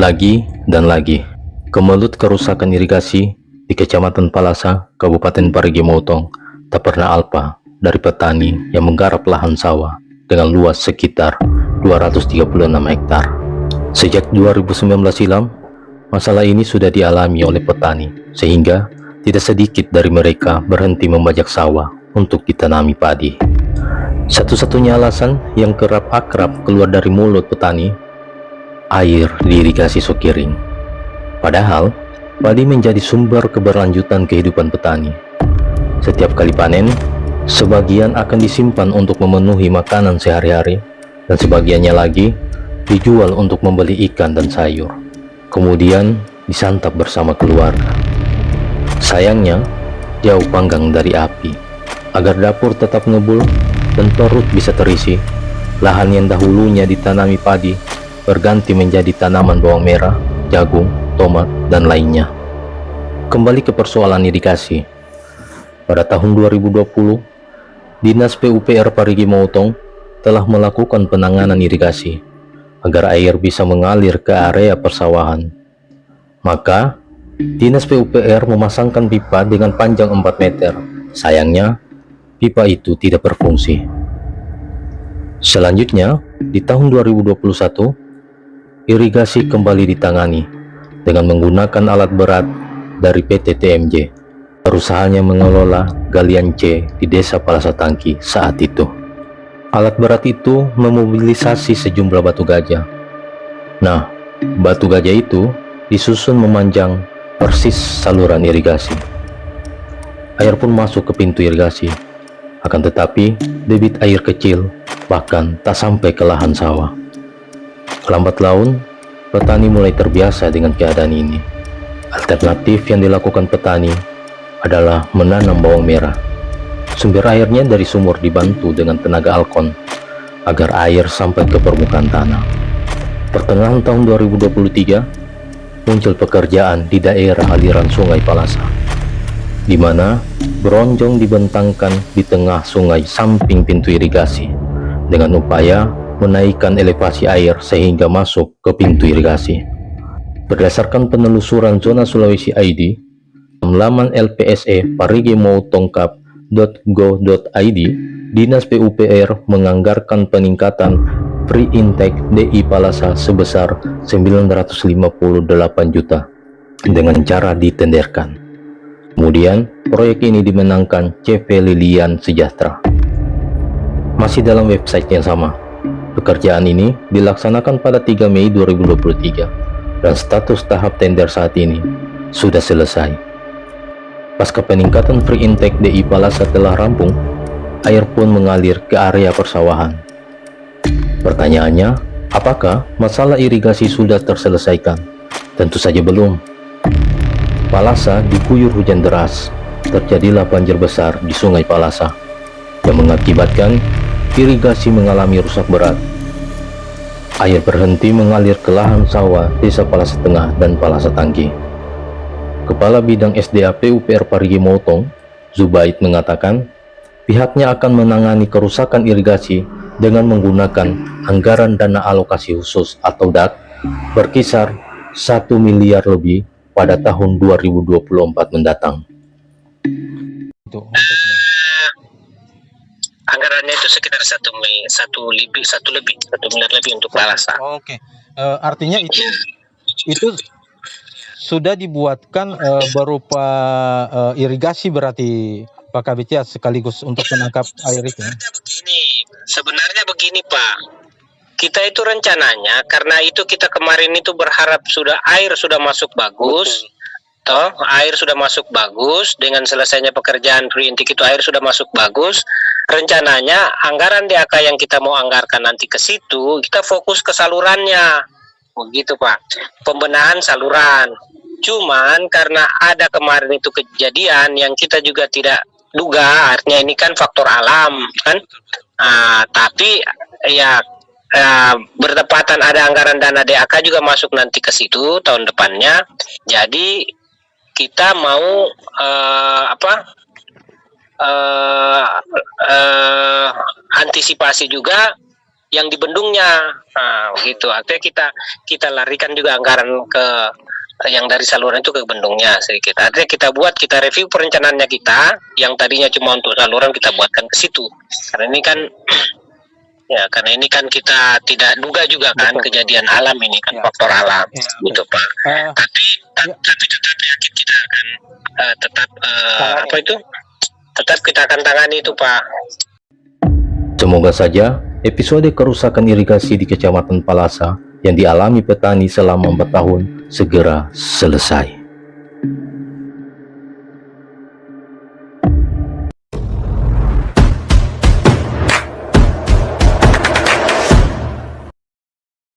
Lagi dan lagi, kemelut kerusakan irigasi di Kecamatan Palasa, Kabupaten Parigi Motong, tak pernah alpa dari petani yang menggarap lahan sawah dengan luas sekitar 236 hektar. Sejak 2019 silam, masalah ini sudah dialami oleh petani, sehingga tidak sedikit dari mereka berhenti membajak sawah untuk ditanami padi. Satu-satunya alasan yang kerap akrab keluar dari mulut petani, air diirigasi Sokiring. Padahal, padi menjadi sumber keberlanjutan kehidupan petani. Setiap kali panen, sebagian akan disimpan untuk memenuhi makanan sehari-hari, dan sebagiannya lagi dijual untuk membeli ikan dan sayur, kemudian disantap bersama keluarga. Sayangnya, jauh panggang dari api. Agar dapur tetap ngebul dan perut bisa terisi, lahan yang dahulunya ditanami padi berganti menjadi tanaman bawang merah, jagung, tomat, dan lainnya. Kembali ke persoalan irigasi. Pada tahun 2020, Dinas PUPR Parigi Motong telah melakukan penanganan irigasi agar air bisa mengalir ke area persawahan. Maka, Dinas PUPR memasangkan pipa dengan panjang 4 meter. Sayangnya, pipa itu tidak berfungsi. Selanjutnya, di tahun 2021, irigasi kembali ditangani dengan menggunakan alat berat dari PT TMJ, perusahaan yang mengelola galian C di Desa Palasa Tangki saat itu. Alat berat itu memobilisasi sejumlah batu gajah. Nah, batu gajah itu disusun memanjang persis saluran irigasi. Air pun masuk ke pintu irigasi. Akan tetapi, debit air kecil bahkan tak sampai ke lahan sawah. Lambat laun, petani mulai terbiasa dengan keadaan ini. Alternatif yang dilakukan petani adalah menanam bawang merah. Sumber airnya dari sumur dibantu dengan tenaga alkon agar air sampai ke permukaan tanah. Pertengahan tahun 2023, muncul pekerjaan di daerah aliran Sungai Palasa, di mana bronjong dibentangkan di tengah sungai samping pintu irigasi dengan upaya menaikkan elevasi air sehingga masuk ke pintu irigasi. Berdasarkan penelusuran zona Sulawesi ID, laman LPSE Parigi Motongkap.go.id, Dinas PUPR menganggarkan peningkatan free intake DI Palasa sebesar 958 juta dengan cara ditenderkan. Kemudian, proyek ini dimenangkan CV Lilian Sejahtera. Masih dalam website yang sama, pekerjaan ini dilaksanakan pada 3 Mei 2023 dan status tahap tender saat ini sudah selesai. Pasca peningkatan free intake DI Palasa telah rampung, air pun mengalir ke area persawahan. Pertanyaannya, apakah masalah irigasi sudah terselesaikan? Tentu saja belum. Palasa diguyur hujan deras, terjadilah banjir besar di Sungai Palasa yang mengakibatkan irigasi mengalami rusak berat. Air berhenti mengalir ke lahan sawah Desa Palasa Tengah dan Palasa Tangki. Kepala Bidang SDA PUPR Parigi Motong, Zubaid, mengatakan pihaknya akan menangani kerusakan irigasi dengan menggunakan anggaran dana alokasi khusus atau DAK berkisar 1 miliar lebih pada tahun 2024 mendatang. Anggarannya itu sekitar 1 miliar lebih untuk Palasa. Oke. Artinya itu sudah dibuatkan berupa irigasi berarti Pak Kabit, sekaligus untuk menangkap air itu. Sebenarnya begini Pak, kita itu rencananya karena itu kita kemarin itu berharap air sudah masuk bagus. Air sudah masuk bagus, dengan selesainya pekerjaan free intake itu air sudah masuk bagus. Rencananya anggaran DAK yang kita mau anggarkan nanti ke situ, kita fokus ke salurannya. Begitu Pak, pembenahan saluran. Cuman karena ada kemarin itu kejadian yang kita juga tidak duga, artinya ini kan faktor alam kan. Tapi ya bertepatan ada anggaran dana DAK juga masuk nanti ke situ tahun depannya. Jadi kita mau antisipasi juga yang di bendungnya. Nah, begitu. Artinya kita larikan juga anggaran ke yang dari saluran itu ke bendungnya sedikit. Artinya kita review perencanaannya kita, yang tadinya cuma untuk saluran kita buatkan ke situ. Karena ini kan ya, karena ini kan kita tidak duga juga kan. Betul. Kejadian alam ini kan, Ya. faktor alam, Ya, gitu Pak. Tapi tetap yakin kita akan tetap apa itu? Tetap kita akan tangani itu Pak. Semoga saja episode kerusakan irigasi di Kecamatan Palasa yang dialami petani selama 4 tahun segera selesai.